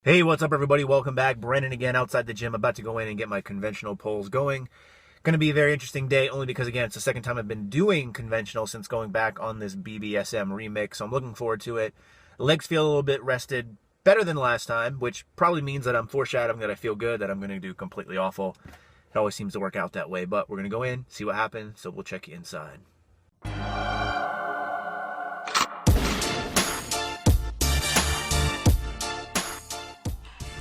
Hey, what's up everybody? Welcome back. Brandon again outside the gym, about to go in and get my conventional pulls going. Going to be a very interesting day only because, again, it's the second time I've been doing conventional since going back on this BBSM remix, so I'm looking forward to it. The legs feel a little bit rested, better than last time, which probably means that I'm foreshadowing that I feel good, that I'm going to do completely awful. It always seems to work out that way, but we're going to go in, see what happens, so we'll check you inside.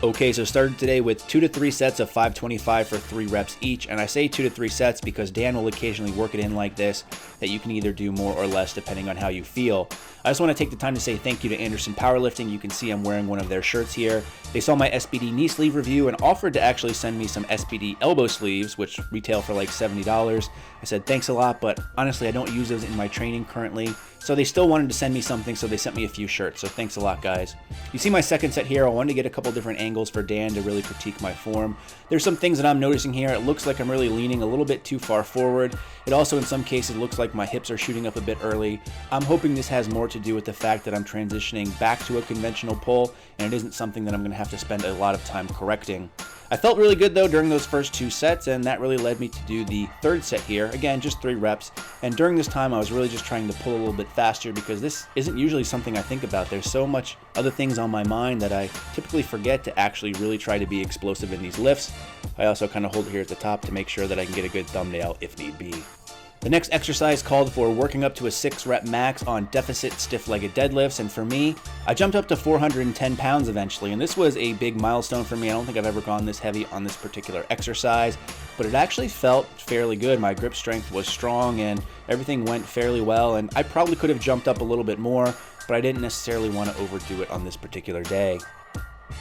Okay, so started today with 2 to 3 sets of 525 for 3 reps each, and I say 2 to 3 sets because Dan will occasionally work it in like this, that you can either do more or less depending on how you feel. I just want to take the time to say thank you to Anderson Powerlifting. You can see I'm wearing one of their shirts here. They saw my SBD knee sleeve review and offered to actually send me some SBD elbow sleeves, which retail for like $70. I said thanks a lot, but honestly I don't use those in my training currently. So they still wanted to send me something, so they sent me a few shirts, so thanks a lot, guys. You see my second set here. I wanted to get a couple different angles for Dan to really critique my form. There's some things that I'm noticing here. It looks like I'm really leaning a little bit too far forward. It also, in some cases, looks like my hips are shooting up a bit early. I'm hoping this has more to do with the fact that I'm transitioning back to a conventional pull, and it isn't something that I'm going to have to spend a lot of time correcting. I felt really good though during those first 2 sets, and that really led me to do the third set here. Again, just 3 reps. And during this time, I was really just trying to pull a little bit faster because this isn't usually something I think about. There's so much other things on my mind that I typically forget to actually really try to be explosive in these lifts. I also kind of hold it here at the top to make sure that I can get a good thumbnail if need be. The next exercise called for working up to a 6-rep max on deficit stiff-legged deadlifts, and for me, I jumped up to 410 pounds eventually, and this was a big milestone for me. I don't think I've ever gone this heavy on this particular exercise, but it actually felt fairly good. My grip strength was strong, and everything went fairly well, and I probably could have jumped up a little bit more, but I didn't necessarily want to overdo it on this particular day.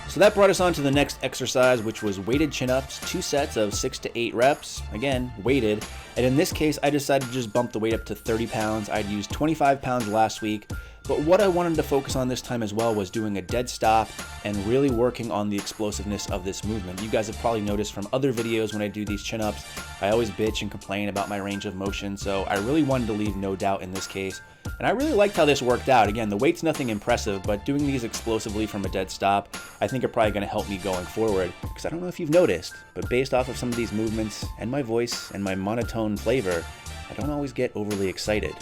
So that brought us on to the next exercise, which was weighted chin-ups, 2 sets of 6 to 8 reps, again, weighted. And in this case, I decided to just bump the weight up to 30 pounds. I'd used 25 pounds last week, but what I wanted to focus on this time as well was doing a dead stop and really working on the explosiveness of this movement. You guys have probably noticed from other videos when I do these chin-ups, I always bitch and complain about my range of motion, so I really wanted to leave no doubt in this case. And I really liked how this worked out. Again, the weight's nothing impressive, but doing these explosively from a dead stop, I think are probably going to help me going forward. Because I don't know if you've noticed, but based off of some of these movements and my voice and my monotone flavor, I don't always get overly excited.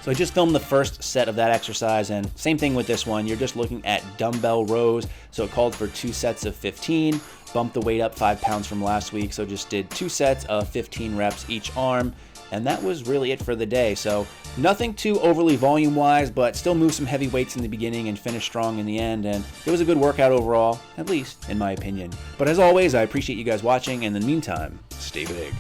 So I just filmed the first set of that exercise, and same thing with this one. You're just looking at dumbbell rows, so it called for 2 sets of 15, bumped the weight up 5 pounds from last week, so just did 2 sets of 15 reps each arm, and that was really it for the day. So nothing too overly volume-wise, but still moved some heavy weights in the beginning and finished strong in the end, and it was a good workout overall, at least in my opinion. But as always, I appreciate you guys watching, and in the meantime, stay big.